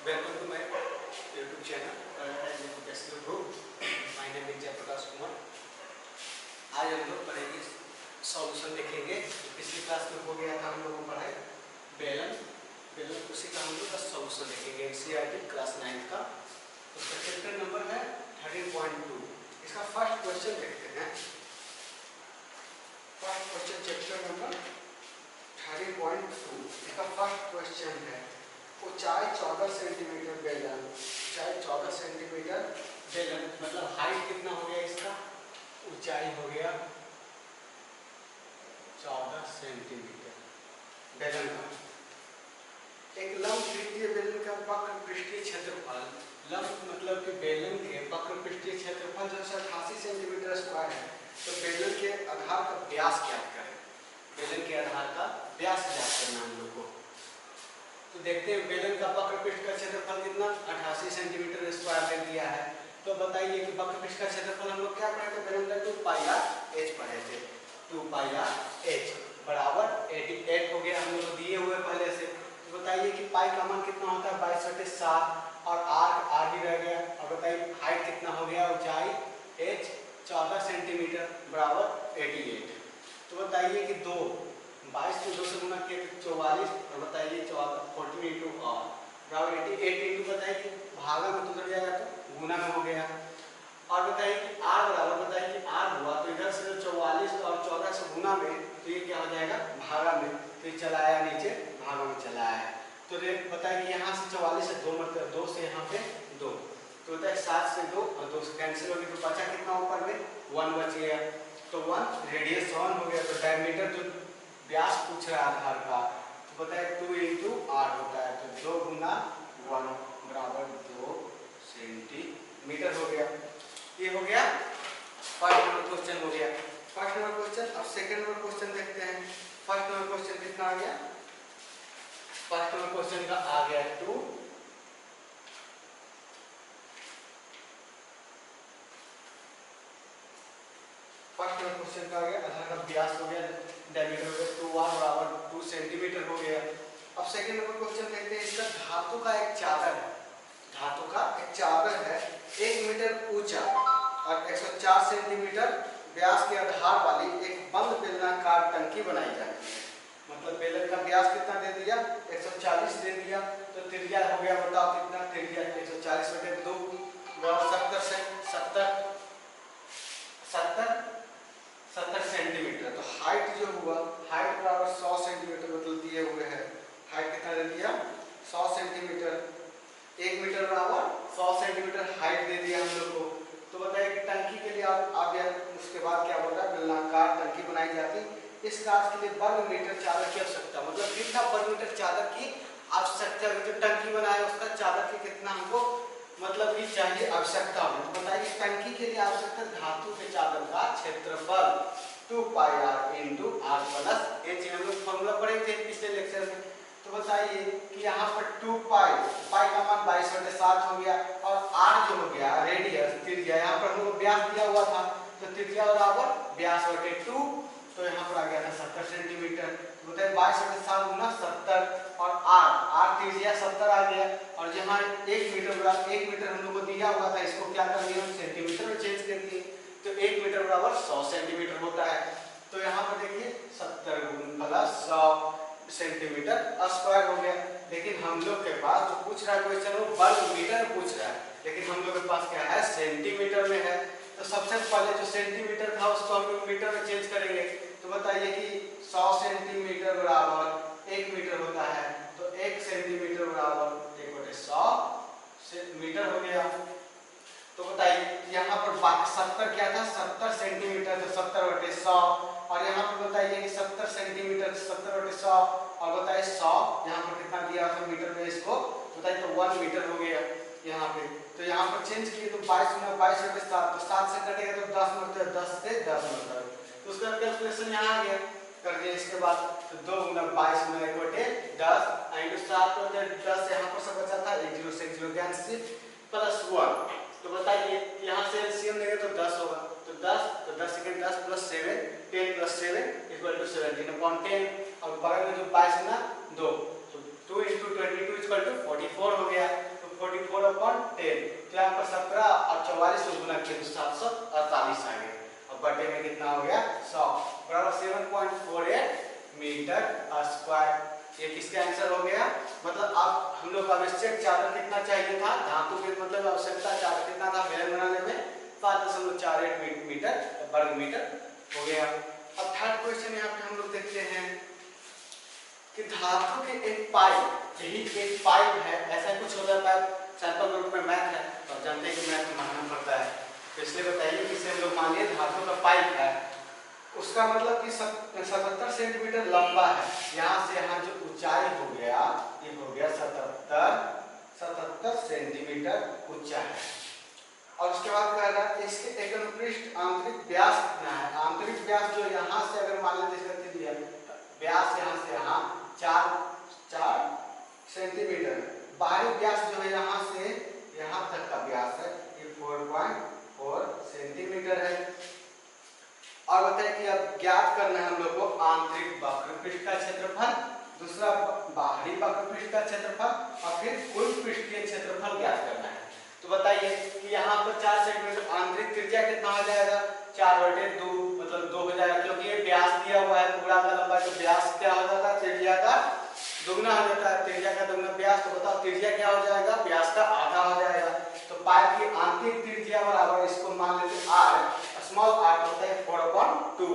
Welcome to my YouTube channel Education Group. My name is Jayaprakash Kumar. आज हम लोग पढ़ेंगे सॉल्यूशन देखेंगे। पिछली क्लास में हो गया था हम लोगों को पढ़ाई बेलन उसी का हम लोग का सॉल्यूशन देखेंगे। NCERT क्लास 9 का उसका चैप्टर नंबर है 13.2। इसका फर्स्ट क्वेश्चन देखते हैं। फर्स्ट क्वेश्चन चैप्टर नंबर 13.2 इसका फर्स्ट क्वेश्चन है ऊंचाई 14 सेंटीमीटर बेलन। ऊंचाई 14 सेंटीमीटर बेलन मतलब हाइट कितना हो गया इसका? ऊंचाई हो गया 14 सेंटीमीटर बेलन का। एक लंबवृत्तीय बेलन का वक्र पृष्ठीय क्षेत्रफल, लंब मतलब कि बेलन के वक्र पृष्ठीय क्षेत्रफल जो 88 सेंटीमीटर स्क्वायर है, तो बेलन के आधार का व्यास ज्ञात करें। बेलन के आधार का व्यास ज्ञात करना हम लोग को। तो देखते हैं बेलन का वक्र पृष्ठ का क्षेत्रफल कितना 88 सेंटीमीटर स्क्वायर दे दिया है। तो बताइए कि वक्र पृष्ठ का क्षेत्रफल हम लोग क्या पढ़े थे? बेलन का 2 पाई आर एच पढ़े थे। 2 पाई आर एच बराबर 88 हो गया हम लोग दिए हुए पहले से। तो बताइए कि पाई का मान कितना होता है? 22/7 और आर ही रह गया। और बताइए हाइट कितना हो गया? ऊंचाई एच 14 सेंटीमीटर बराबर 88। तो बताइए कि 22 को 2 से गुना किया तो 44 और बताइए 14 इंटू आर बराबर 88 इंटू बताइए कि भागा में तो उधर जाएगा तो गुना में हो गया। और बताइए कि आर बराबर बताइए कि आर हुआ तो इधर से 44 और 14 से गुना में तो ये क्या हो जाएगा? भागा में। तो ये चला आया नीचे भागा में चला आया। तो बताइए कि यहाँ से 44 से 2 मतलब 2 से यहाँ पे 2 तो होता है 7 से 2 और 2 से कैंसिल हो गया तो बचा कितना ऊपर में 1 बच गया। तो 1 रेडियस 1 हो गया। तो डायमीटर जो व्यास पूछ रहा है आधार का तो बताए 2 इंटू आर होता है। तो 2 गुना 1 बराबर 2 सेंटीमीटर हो गया। ये हो गया फर्स्ट नंबर क्वेश्चन हो गया। First number question. अब सेकंड नंबर क्वेश्चन देखते हैं। फर्स्ट नंबर क्वेश्चन कितना आ गया? फर्स्ट नंबर क्वेश्चन का आ गया 2 फर्स्ट नंबर क्वेश्चन का आ गया आधार का व्यास हो गया डायमीटर हो गया 2r बराबर 2 सेंटीमीटर हो गया। अब सेकंड नंबर क्वेश्चन देखते हैं। इसका धातु का एक चादर है। धातु का एक चादर है 1 मीटर ऊंचा और 104 सेंटीमीटर व्यास के आधार वाली एक बंद बेलनाकार टंकी बनाई जाती है। मतलब बेलन का व्यास कितना दे दिया? 140 दे दिया। तो त्रिज्या हो गया बताओ कितना? त्रिज्या 140 बटे 2 बराबर 70 सेंटीमीटर। तो हाइट जो हुआ हाइट बराबर 100 सेंटीमीटर मतलब दिए हुए हैं। हाइट कितना दे दिया? 100 सेंटीमीटर। 1 मीटर बराबर 100 सेंटीमीटर हाइट दे दिया हम लोग को। तो बताइए कि टंकी के लिए आप उसके बाद क्या बोल रहा है? बेलनाकार टंकी बनाई जाती। इस कार्य के लिए वर्ग मीटर चादर की आवश्यकता मतलब कितना वर्ग मीटर चादर की आवश्यकता है? जो टंकी बनाया उसका चादर की कितना हमको मतलब कि चाहिए आवश्यकता हो। तो बताइए टंकी के लिए आवश्यकता धातु के चादर का क्षेत्रफल 2 pi R into R plus H. हम लोग फॉर्मूला पढ़े थे पिछले लेक्चर में। तो बताइए कि यहाँ पर 2 पाई का मान 22/7 हो गया और आर जो हो गया रेडियस त्रिज्या यहाँ पर हम लोग व्यास दिया हुआ था। तो त्रिज्या बराबर व्यास बटे 2 तो यहाँ पर आ गया था 70 सेंटीमीटर। बताइए 22/7 गुना 70 और आर त्रिज्या 70 आ गया। और जहाँ 1 मीटर हम लोग को दिया हुआ था इसको क्या कर दिया? सेंटीमीटर में चेंज कर दिए। तो 1 मीटर बराबर 100 सेंटीमीटर होता है। तो यहाँ पर देखिए 70 प्लस 100 सेंटीमीटर स्क्वायर हो गया। लेकिन हम लोग के पास जो पूछ रहा है क्वेश्चन वो वर्ग मीटर पूछ रहा है, लेकिन हम लोग के पास क्या है? सेंटीमीटर में है। तो सबसे पहले जो सेंटीमीटर था उसको हम लोग मीटर में चेंज करेंगे। तो बताइए कि 100 सेंटीमीटर बराबर 1 मीटर होता है। तो 1 सेंटीमीटर बराबर 1/100 मीटर हो गया। तो बताइए यहाँ पर 70 क्या था? 70 सेंटीमीटर। तो 70/100 और यहाँ पर बताइए कि 70 सेंटीमीटर 70/100 और बताइए 100 यहाँ पर कितना दिया था मीटर में इसको बताइए? तो 1 मीटर हो गया यहाँ पे। तो यहाँ पर चेंज किए तो 22/7 तो 7 से कटेगा तो 10 मतलब 10 से 10 मतलब तो उसका कैलकुलेशन यहाँ आ गया कर दिया। इसके बाद तो 2 गुना 22 गुना 1/10 इंटू 7 तो 10 यहाँ पर सब बचा था 1 0 से 1 0 कैंसिल प्लस 1। तो बताइए यहाँ से एलसीएम लेंगे तो 10 होगा। तो 10 second 10 plus 7 10 plus 7 equal to 17/10 और बगल में जो 22 गुना 2 तो 2 × 22 इक्वल टू 44 हो गया। 44/10, तो यहाँ पर 17 और 44 को गुना किया तो 748 आ गया। अब बटे में कितना हो गया 100 बराबर 7.48 मीटर स्क्वायर। ये किसका आंसर हो गया? मतलब अब हम लोग आवश्यक चादर कितना चाहिए था, धातु के मतलब आवश्यकता चादर कितना था बेलन बनाने में 5.48 मीटर वर्ग मीटर हो गया। अब थर्ड क्वेश्चन यहाँ पे हम लोग देखते हैं कि धातु के एक पाइप, यही एक पाइप है, ऐसा कुछ होता है पाइप। सैंपल ग्रुप में मैथ है और जानते हैं कि मैथ में मानना पड़ता है, तो इसलिए बताइए कि इसे हम लोग मानिए धातु का पाइप है, उसका मतलब कि 77 सेंटीमीटर लंबा है। यहाँ से यहाँ जो ऊंचाई हो गया ये हो गया 77 सेंटीमीटर ऊंचा है। और उसके बाद कह रहा है इसके एक अनुपृष्ठ आंतरिक व्यास कितना है। आंतरिक व्यास जो यहाँ से अगर मान लेते हैं व्यास यहाँ से यहाँ 4 सेंटीमीटर, बाहरी व्यास जो है यहाँ से यहाँ तक का व्यास है ये 4.4 सेंटीमीटर है। और बताइए कि अब ज्ञात करना है हम लोग को आंतरिक वक्रपृष्ठ का क्षेत्रफल, दूसरा बाहरी वक्रपृष्ठ का क्षेत्रफल और फिर कुल पृष्ठीय क्षेत्रफल ज्ञात करना है। तो बताइए कि यहाँ पर 4 सेंटीमीटर आंतरिक त्रिज्या कितना हो जाएगा 4/2 मतलब 2 हो जाएगा, क्योंकि ये व्यास दिया हुआ है पूरा का लंबा, तो व्यास क्या हो जाता है त्रिज्या का दुगना हो जाता है, त्रिज्या का दुगना व्यास। तो बताओ त्रिज्या क्या हो जाएगा, व्यास का आधा हो जाएगा। तो पाइप की आंतरिक त्रिज्या बराबर इसको मान लेते हैं r, स्मॉल r होता है 4/2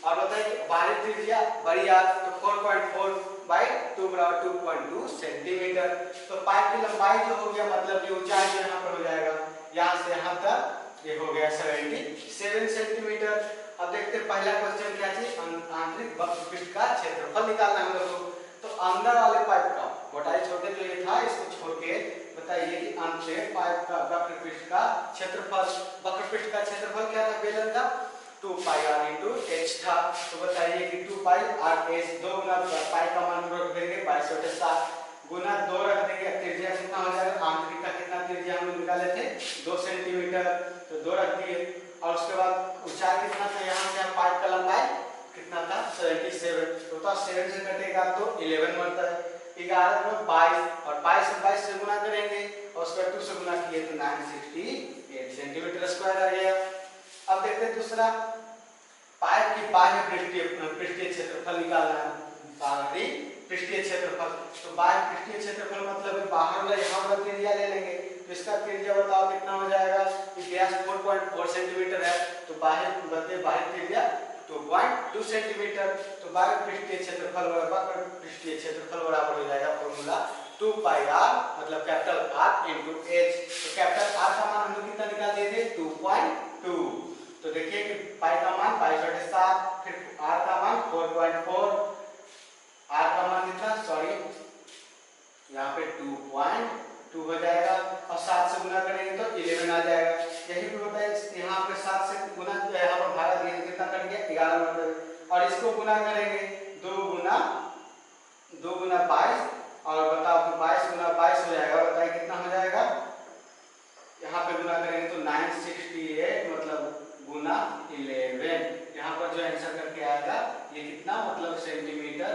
और बताइए कि बाहरी त्रिज्या बड़ी r तो 4.4/2 बराबर 2.2 सेंटीमीटर। तो पाइप की लंबाई जो हो गया मतलब कि ऊंचाई जो यहाँ पर हो जाएगा यहाँ से यहाँ तक ये हो गया 77 सेंटीमीटर। अब देखते हैं पहला क्वेश्चन क्या चाहिए, आंतरिक वक्रपृष्ठ का क्षेत्रफल निकालना है हम लोग को। तो अंदर वाले पाइप का मोटाई छोटे जो ये था इसको छोड़ के बताइए कि आंतरिक पाइप का वक्रपृष्ठ का क्षेत्रफल, वक्रपृष्ठ का क्षेत्रफल क्या था बेलन का 2πr × h था। तो बताइए कि 2πr/h 2 गुना पाई का मान रख देंगे 22/7 गुना 2 रख देंगे, त्रिज्या कितना हो जाएगा आंतरिक का कितना त्रिज्या हम लोग निकाले थे 2 सेंटीमीटर, तो 2 रख दिए। और उसके बाद ऊंचाई कितना था यहाँ से पाइप का लंबाई कितना था 77, तो 7 से कटेगा तो 11 बनता है, 11 में 22 और 22 से गुना करेंगे और उसके बाद 2 से गुना किए तो 968 सेंटीमीटर स्क्वायर आ गया। अब देखते हैं दूसरा पाइप की बाह्य पृष्ठीय क्षेत्रफल निकालना है, बाहरी पृष्ठीय क्षेत्रफल। तो बाह्य पृष्ठीय क्षेत्रफल मतलब बाहर वाला यहाँ वाला त्रिज्या ले लेंगे, तो इसका त्रिज्या बताओ कितना हो जाएगा, व्यास 4.4 सेंटीमीटर है तो बाह्य त्रिज्या 2.2 सेंटीमीटर। तो बाह्य पृष्ठीय क्षेत्रफल वक्र पृष्ठीय क्षेत्रफल बराबर हो जाएगा फॉर्मूला 2πr मतलब कैपिटल R × h। तो कैपिटल R का मान हम लोग कितना निकाल दिए थे 2.2, तो देखिए कि पाई का मान 22/7 फिर R का मान 4.4, R का मान कितना सॉरी यहाँ पे 2.2 हो जाएगा और 7 से गुना करेंगे तो 11 आ जाएगा। यही भी होता है यहाँ पे 7 से गुना यहाँ पर भागा दिए कितना कट गया 11 नंबर और इसको गुना करेंगे 2 गुना 22 और बताओ तो 22 गुना 22 हो जाएगा, बताइए कितना हो जाएगा, यहाँ पे गुना करेंगे तो 968 मतलब गुना 11, यहाँ पर जो आंसर करके आएगा ये कितना मतलब सेंटीमीटर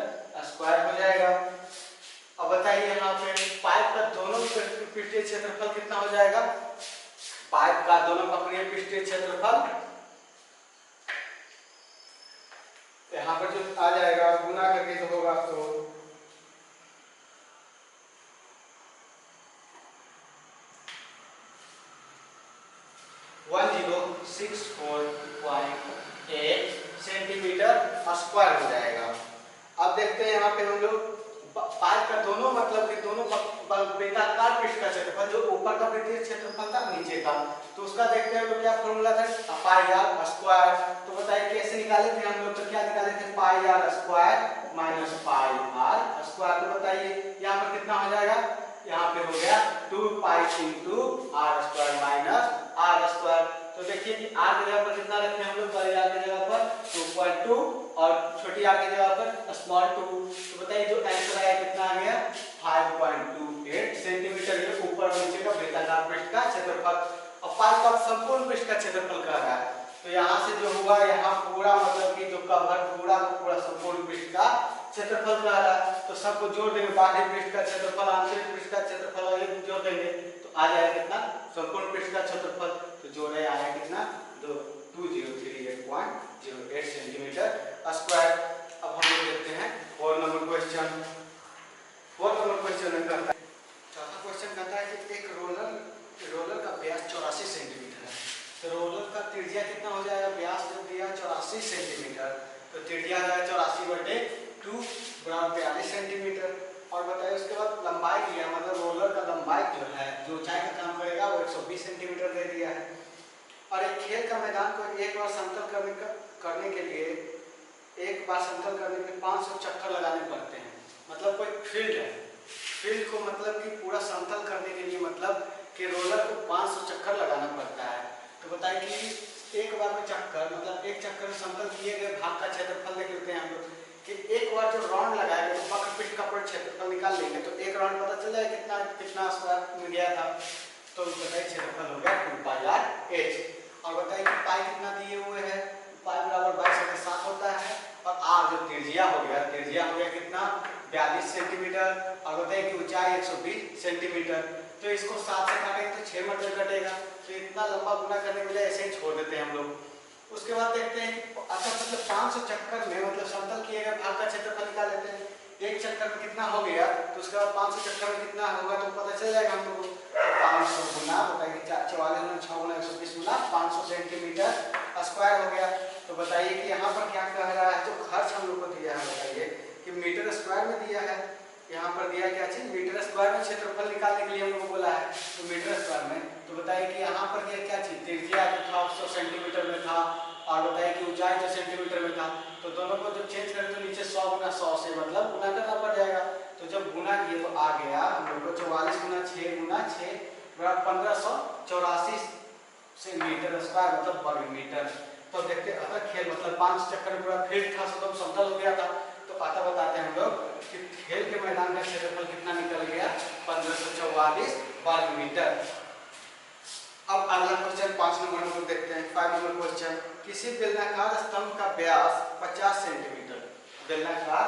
स्क्वायर हो जाएगा। अब बताइए यहाँ पे पाइप का दोनों पृष्ठीय क्षेत्रफल कितना हो जाएगा, पाइप का दोनों वक्रीय पृष्ठीय क्षेत्रफल यहाँ पर जो आ जाएगा गुना करके जो होगा तो 1064.8 सेंटीमीटर स्क्वायर हो जाएगा। अब देखते हैं यहाँ पे हम लोग पाइप का दोनों मतलब कि दोनों बेताकार पृष्ठ का क्षेत्रफल जो ऊपर का पृष्ठीय क्षेत्रफल था नीचे का, तो उसका देखते हैं तो क्या फॉर्मूला था πr स्क्वायर। तो बताइए कैसे निकाले थे हम लोग, तो क्या निकाले थे πr square minus πr square. तो बताइए यहाँ पर कितना हो जाएगा, यहाँ पे हो गया 2π × r square minus r square. तो देखिए कि r की जगह पर कितना रखे हम लोग, बड़े r की जगह पर 2.2 और छोटी r की जगह पर स्मॉल 2। तो बताइए जो आंसर आया कितना आ गया 5.28 सेंटीमीटर, ये ऊपर और नीचे का वृत्ताकार पृष्ठ का क्षेत्रफल। और पाइप का संपूर्ण पृष्ठ का क्षेत्रफल कर रहा है, तो यहाँ से जो हुआ यहाँ पूरा मतलब कि जो कवर पूरा संपूर्ण पृष्ठ का क्षेत्रफल कह रहा है, तो सबको जोड़ देंगे, बाहरी पृष्ठ का क्षेत्रफल, आंतरिक पृष्ठ का क्षेत्रफल और ये जोड़ देंगे तो आ जाएगा कितना, संपूर्ण पृष्ठ का क्षेत्रफल। तो जोड़े आया कितना 2038.08 सेंटीमीटर स्क्वायर। अब हम लोग देखते हैं 4 नंबर क्वेश्चन। 4 नंबर क्वेश्चन में कहता है, चौथा क्वेश्चन कहता है कि एक रोलर का व्यास 84 सेंटीमीटर है। तो रोलर का त्रिज्या कितना हो जाएगा, व्यास जब दिया 84 सेंटीमीटर तो त्रिज्या आ जाएगा 84/2 बराबर 42 सेंटीमीटर। और बताइए उसके बाद लंबाई दिया, मतलब रोलर का लंबाई जो है, जो ऊंचाई का काम करेगा वो 120 सेंटीमीटर दे दिया है। और एक खेल का मैदान को एक बार समतल करने के लिए 500 चक्कर लगाने पड़ते हैं। मतलब कोई फील्ड है, फील्ड को मतलब कि पूरा समतल करने के लिए मतलब कि रोलर को 500 चक्कर लगाना पड़ता है। तो बताइए कि एक बार में चक्कर, मतलब एक चक्कर में समतल किए गए भाग का क्षेत्रफल देख लेते हैं हम लोग कि एक बार जो राउंड लगाएंगे तो वक्र पृष्ठ का पूरा क्षेत्रफल निकाल लेंगे तो एक राउंड पता चल जाएगा कितना स्क्वायर मिल गया था। तो बताइए क्षेत्रफल हो गया 2πr/h। और बताइए कि पाई कितना दिए हुए हैं, पाई बराबर 22/7 होता है। और आर जो त्रिज्या हो गया कितना 42 सेंटीमीटर। और बताइए कि ऊंचाई 120 सेंटीमीटर। तो इसको 7 से काटेंगे तो 6 मीटर कटेगा। तो इतना लंबा गुना करने के लिए ऐसे ही छोड़ देते हैं हम लोग। उसके बाद देखते हैं अच्छा मतलब 500 चक्कर में मतलब समतल किए गए भाग का क्षेत्रफल निकाल लेते हैं। एक चक्कर में कितना हो गया तो उसके बाद 500 चक्कर में कितना होगा तो पता चल जाएगा हम लोग को। 500 गुना बताइए 44 6 गुना 120 गुना 500 सेंटीमीटर स्क्वायर हो गया। तो बताइए कि यहाँ पर क्या कह रहा है, जो खर्च हम लोग को दिया है बताइए कि मीटर स्क्वायर में दिया है। यहाँ पर दिया क्या चीज, मीटर स्क्वायर में क्षेत्रफल निकालने के लिए हम लोग को बोला है तो मीटर स्क्वायर में। तो बताइए कि यहाँ पर क्या चीज, त्रिज्या जो था 100 सेंटीमीटर में था और बताइए कि ऊंचाई जो सेंटीमीटर में था। तो दोनों को जब चेंज करें तो नीचे 100 गुना 100 से मतलब गुना करना पड़ जाएगा। तो जब गुना किए तो आ गया हम लोग को 44 गुना 6 गुना 6 बराबर 1584 मीटर स्क्वायर मतलब वर्ग मीटर। तो देखते अगर खेल मतलब 5 चक्कर में पूरा फील्ड था सब समतल हो गया था। तो आता बताते हैं हम लोग कि खेल के मैदान का क्षेत्रफल कितना निकल गया 1544 वर्ग मीटर। अब अगला क्वेश्चन 5 नंबर हम लोग देखते हैं 5 नंबर क्वेश्चन। किसी बेलनाकार स्तंभ का व्यास 50 सेंटीमीटर। बेलनाकार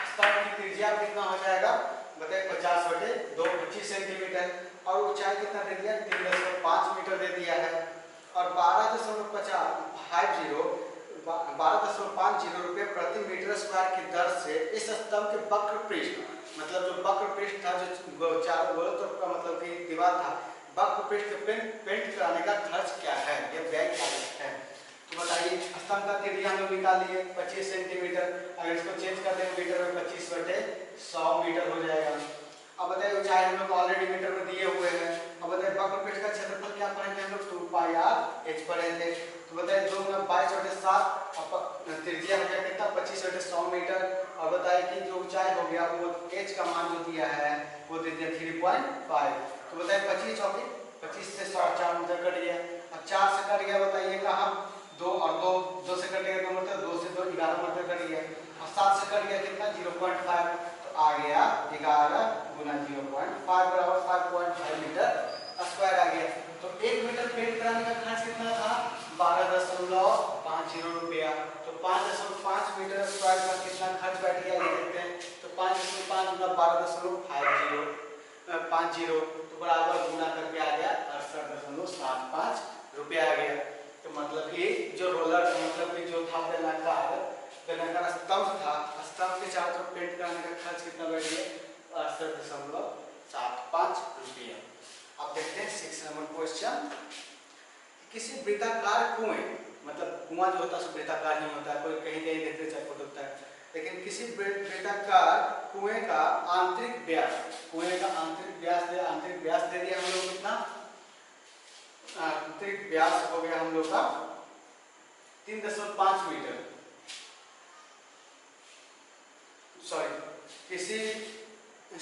स्तंभ की त्रिज्या कितना हो जाएगा बताइए 50/2 25 सेंटीमीटर। और ऊंचाई कितना दे दिया 3.5 मीटर दे दिया है। और 12.50 रुपये प्रति मीटर स्क्वायर की दर से इस स्तंभ के वक्र पृष्ठ, मतलब जो वक्र पृष्ठ था जो चारों तरफ का मतलब कि दीवार था, वक्र पृष्ठ पेंट कराने का खर्च क्या है, यह व्यय क्या है। तो बताइए स्तंभ का त्रिज्या हम लोग निकाल लिए 25 सेंटीमीटर। अगर इसको चेंज कर देंगे मीटर में 25/100 मीटर हो जाएगा। अब बताइए ऊंचाई हम लोग ऑलरेडी मीटर में दिए हुए हैं। अब बताइए वक्र पृष्ठ का क्षेत्रफल क्या पढ़ेंगे हम लोग 2πr/h पढ़ेंगे। तो बताइए 2 × 22/7 त्रिज्या हो गया कितना 25/100 मीटर। और बताइए कि जो ऊंचाई हो गया वो h का मान जो दिया है वो दे दिया 3.5। तो बताइए 25 से 4 मीटर कट गया। अब 4 से कट गया बताइए कहाँ 2 और 2 से कट गया 2 मतलब 2 से 2 11 मीटर कट गया। और 7 से कट गया कितना 0.5 तो आ गया 11 गुना 0.5 बराबर 5.5 मीटर स्क्वायर आ गया। तो 1 मीटर पेंट कराने का खर्च कितना था 12.50 रुपया। तो 5.5 मीटर स्क्वायर का कितना खर्च बैठ गया ये देखते हैं। तो 5.5 गुना 12.50 तो बराबर गुना करके आ गया 68.75 रुपया आ गया। तो मतलब कि जो रोलर मतलब कि जो था बेलनाकार स्तंभ था, स्तंभ के चारों तरफ पेंट कराने का खर्च कितना बैठ गया 68.75 रुपया। अब देखते हैं 6 नंबर क्वेश्चन। किसी वृत्ताकार कुएं, मतलब कुआं जो होता है वृत्ताकार नहीं होता है, कोई कहीं देखते चौकोर होता है, लेकिन किसी वृत्ताकार कुएं का आंतरिक व्यास दे दिया हम लोग कितना, आंतरिक व्यास हो गया हम लोग का 3.5 मीटर। सॉरी किसी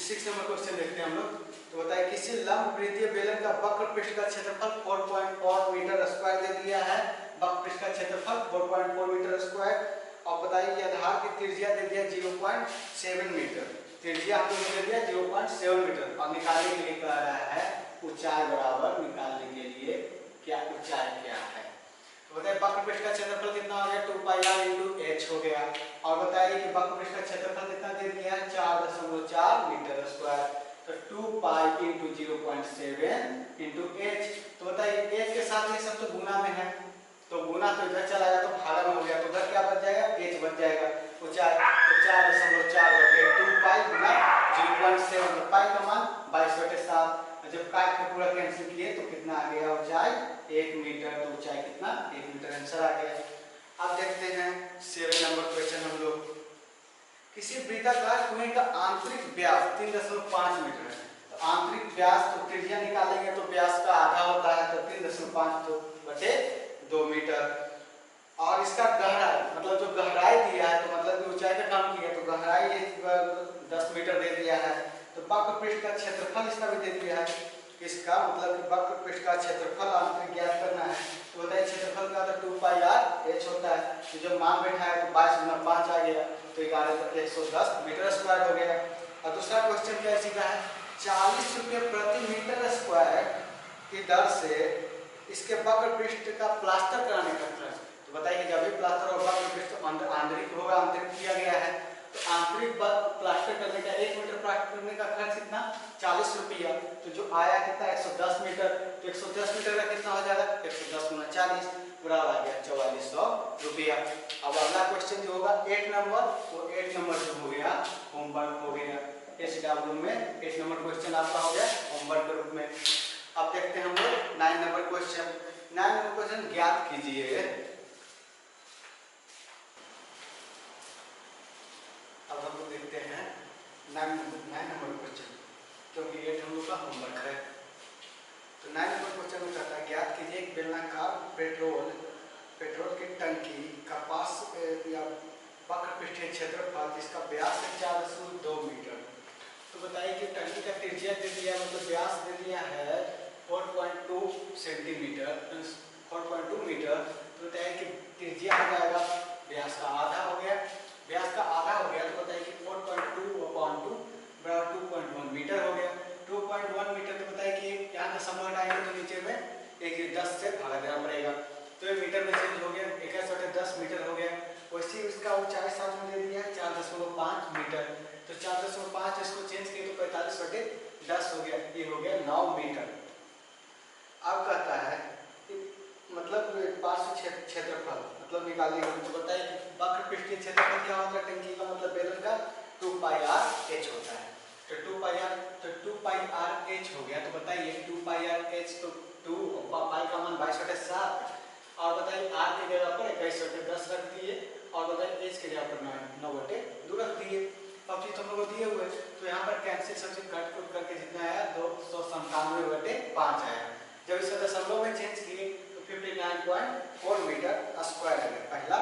6 नंबर क्वेश्चन देखते हैं हम लोग। तो बताइए किसी लंब वृत्तीय बेलन का वक्र पृष्ठ का क्षेत्रफल 4.4 मीटर स्क्वायर दे दिया है। वक्र पृष्ठ का क्षेत्रफल 4.4 मीटर स्क्वायर। और बताइए आधार की त्रिज्या दे दिया 0.7 मीटर। त्रिज्या हमको दे दिया 0.7 मीटर। और निकालने के लिए कह रहा है ऊंचाई बराबर, निकालने के लिए क्या ऊंचाई क्या है। तो बताइए वक्र पृष्ठ का क्षेत्रफल कितना हो गया 2 पाई r इंटू h हो गया। और बताइए कि वक्र पृष्ठ का क्षेत्रफल कितना दे दिया है 4.4 मीटर स्क्वायर। तो 2 पाई इंटू 0.7 इंटू h। तो बताइए h के साथ ये सब तो गुना में है, तो गुना तो इधर चला गया तो भागा में हो गया, तो उधर क्या बच जाएगा h बच जाएगा। तो 4.4 बटे 2 पाई गुना 0.7, तो पाई का मान 22/7। जब काट के पूरा कैंसिल किए तो कितना आ गया ऊंचाई 1 मीटर। तो ऊंचाई कितना 1 मीटर आंसर आ गया। अब देखते हैं 7 नंबर क्वेश्चन हम लोग। किसी वृत्ताकार कुएं का आंतरिक व्यास 3.5 मीटर है। तो आंतरिक व्यास तो त्रिज्या निकालेंगे तो व्यास का आधा होता है, तो 3.5 तो बटे 2 मीटर। और इसका गहराई मतलब जो गहराई दिया है, तो मतलब ऊंचाई का काम किया तो गहराई 10 मीटर दे दिया है। तो वक्र पृष्ठ का क्षेत्रफल इसका भी दे दिया है। इसका मतलब कि वक्र पृष्ठ का क्षेत्रफल आंतरिक ज्ञात करना है। तो बताइए क्षेत्रफल का तो 2 पाई r h होता है। तो जब मान बैठा है तो 22 गुना 5 आ गया, तो 110 मीटर स्क्वायर हो गया। और दूसरा क्वेश्चन क्या सीखा है 40 रुपये प्रति मीटर स्क्वायर की दर से इसके वक्र पृष्ठ का प्लास्टर कराने का खर्च। तो बताइए जब भी प्लास्टर और वक्र पृष्ठ आंतरिक होगा, आंतरिक किया गया है, तो आंतरिक प्लास्टर करने का 1 मीटर प्लास्टर करने का खर्च कितना 40 रुपया। तो जो आया कितना 110 मीटर। तो 110 मीटर का कितना हो जाएगा 110 गुना 40 बराबर आ गया 4400 रुपया। अब अगला क्वेश्चन जो होगा 8 नंबर, तो 8 नंबर जो हो गया होमवर्क हो गया SW में। 8 नंबर क्वेश्चन आपका हो गया होमवर्क के रूप में। अब देखते हैं हम लोग 9 नंबर क्वेश्चन। 9 नंबर क्वेश्चन ज्ञात कीजिए। अब हम लोग देखते हैं 9 नंबर क्वेश्चन, क्योंकि 8 हम लोग का होमवर्क है। तो 9 नंबर क्वेश्चन में कहता है ज्ञात कीजिए एक बेलनाकार पेट्रोल की टंकी का पास या वक्र पृष्ठीय क्षेत्रफल जिसका व्यास है 4.2 मीटर। तो बताइए कि टंकी का त्रिज्या दे दिया मतलब व्यास दे दिया है 4.2 सेंटीमीटर 4.2 मीटर। तो बताइए कि त्रिज्या हो जाएगा व्यास का आधा हो गया, व्यास का आधा हो गया। तो बताइए कि 4.2/2 बराबर 2.1 मीटर हो गया। 2.1 मीटर। तो बताइए कि यहाँ दशमलव हटाएंगे तो नीचे में 10 से भागा देना पड़ेगा, तो ये मीटर में चेंज हो गया 21/10 मीटर हो गया। वैसे इसका ऊंचाई साथ में दे दिया है 4.5 मीटर। तो 4.5 इसको चेंज किए तो 45/10 हो गया, ये हो गया 9 मीटर। अब कहता है कि मतलब पार्श्व क्षेत्रफल मतलब निकालने के लिए। तो बताइए वक्र पृष्ठीय क्षेत्रफल क्या होता है टंकी का मतलब बेलन का 2 पाई r h होता है। तो 2 पाई r h हो गया। तो बताइए 2 पाई r h तो 2 पाई का मान 22/7 और बताइए r की जगह पर 21/10 रख दिए और बताइए h की जगह पर 9/2 रख दिए। सब चीज हम लोग दिए हुए, तो यहाँ पर कैंसिल सब चीज कट कुट करके जितना आया 297/5 आया। जब इसे दशमलव में चेंज किए तो 59.4 मीटर स्क्वायर आ गया। पहला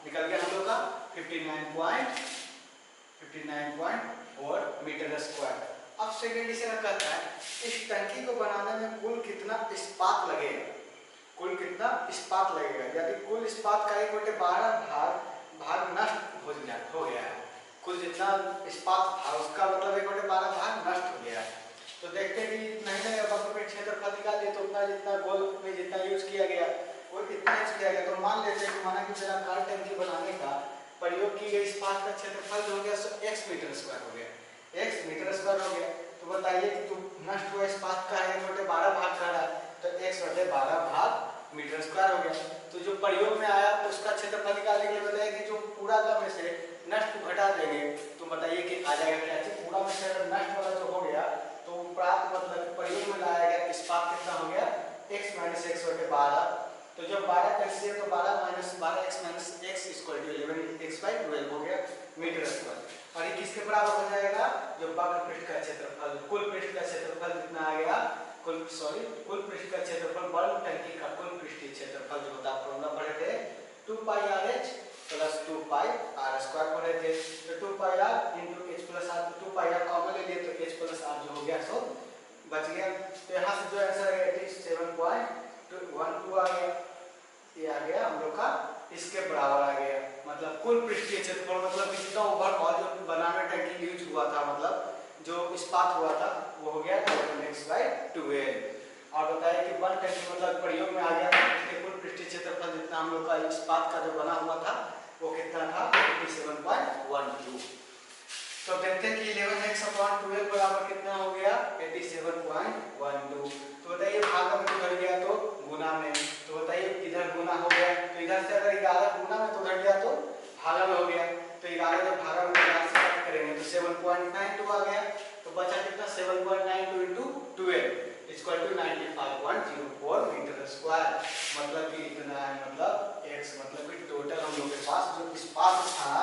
निकल गया हम लोग का 59.4 मीटर स्क्वायर। अब सेकेंड इसे कहता है इस टंकी को बनाने में कुल कितना इस्पात लगेगा, कुल कितना इस्पात लगेगा। यदि कुल इस्पात का 1/12 भाग नष्ट हो गया है, कुल जितना इस्पात था उसका मतलब 1/12 भाग नष्ट हो गया है। तो देखते हैं कि नहीं वक्र पृष्ठ क्षेत्रफल निकाल लिए तो उतना जितना गोल में जितना यूज किया गया वो इतना यूज किया गया। तो मान लेते हैं कि माना कि बेलनाकार टंकी बनाने का प्रयोग की गई इस्पात का क्षेत्रफल जो हो गया x मीटर स्क्वायर हो गया, x मीटर स्क्वायर हो गया। तो बताइए कि तो नष्ट हुआ इस्पात का 1/12 भाग कर रहा है, तो x/12 भाग मीटर स्क्वायर हो गया। तो जो प्रयोग में आया उसका क्षेत्रफल निकालने के लिए बताइए कि जो पूरा का में से नष्ट को घटा देंगे तो बताइए कि आ जाएगा क्या चीज पूरा में से नष्ट वाला जो हो गया तो प्राप्त मतलब प्रयोग में लाया गया इस्पात कितना हो गया x - x/12। तो जब 12 कैंसिल तो 12 - 12x - x = 11x/12 हो गया मीटर स्क्वायर। और ये किसके बराबर हो जाएगा जो वक्र पृष्ठ का क्षेत्रफल कुल पृष्ठ का क्षेत्रफल कितना आ गया कुल पृष्ठ का क्षेत्रफल बल टंकी का कुल पृष्ठीय क्षेत्रफल जो होता है फॉर्मूला पढ़े थे 2 पाई RH प्लस 2 पाई r स्क्वायर पढ़े थे। तो 2 पाई r into h plus r 2 पाई r कॉमन ले लिए तो h प्लस r जो हो गया सो बच गया। तो यहाँ से जो आंसर है 87.12 आ गया, ये आ गया हम लोग का इसके बराबर आ गया। मतलब कुल पृष्ठीय क्षेत्रफल मतलब जितना ओवरऑल जो बनाने टंकी यूज हुआ था मतलब जो इस्पात हुआ था वो हो गया 11x/12। और और बताया कि 120 मतलब प्रयोग में आ गया था, कुल पृष्ठीय क्षेत्रफल जितना हम लोग का इस्पात का जो बना हुआ था वो कितना था 87.12। तो देखते हैं कि 11x/12 बराबर कितना हो गया 87.12। तो बताइए भागा में उधर गया तो गुना में, तो बताइए इधर गुना हो गया, तो इधर से अगर 11 गुना में तो उधर गया तो भागा में हो गया, तो 11 जब भागा में 11 से कट करेंगे तो 7.92 आ गया, तो बचा कितना 7.92 × 12 = 95.04 मीटर स्क्वायर। मतलब कि इतना है, मतलब x मतलब कि टोटल हम लोग के पास जो इस्पात था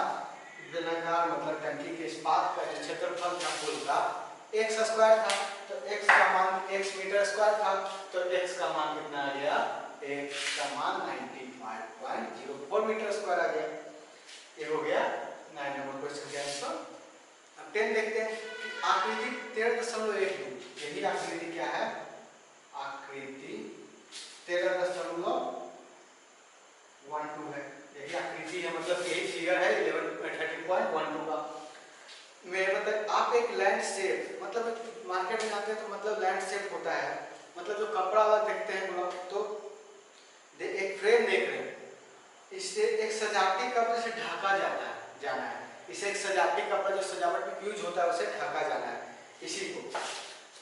बेलनाकार मतलब टंकी के इस्पात का क्षेत्रफल था कुल का x² था, तो x का मान x मीटर स्क्वायर था, तो x का मान कितना आ गया, x का मान 95.04 मीटर स्क्वायर आ गया। ये हो गया 9 नंबर क्वेश्चन का आंसर। अब 10 देखते हैं कि आकृति 13.12, यही आकृति क्या है, आकृति 13.12 है, यही आकृति है, मतलब यही फिगर है 13.12 का। मेरे मतलब आप एक लैंडस्केप मतलब मार्केट में जाते हैं तो मतलब लैंडस्केप होता है, मतलब जो कपड़ा वाला देखते हैं गुलाब, तो एक फ्रेम देख रहे हैं, इससे एक सजावटी कपड़े से ढका जाना है, इसे एक सजावटी कपड़ा जो सजावट में यूज होता है उसे ढका जाना है इसी को।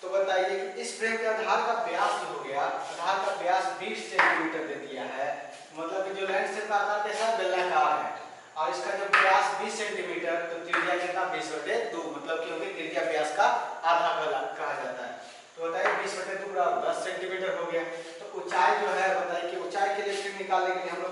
तो बताइए कि इस फ्रेम के आधार का व्यास हो गया, आधार का व्यास 20 सेंटीमीटर दे दिया है, मतलब कि जो लैंडस्केप का आकार कैसा बेलनाकार है और इसका जो व्यास 20 सेंटीमीटर, तो त्रिज्या कितना 20/2, मतलब क्योंकि त्रिज्या व्यास का आधा कहा जाता है। तो बताइए 20/2 10 सेंटीमीटर हो गया। तो ऊंचाई जो है बताइए कि ऊंचाई के लिए फिर निकालने के लिए हम लोग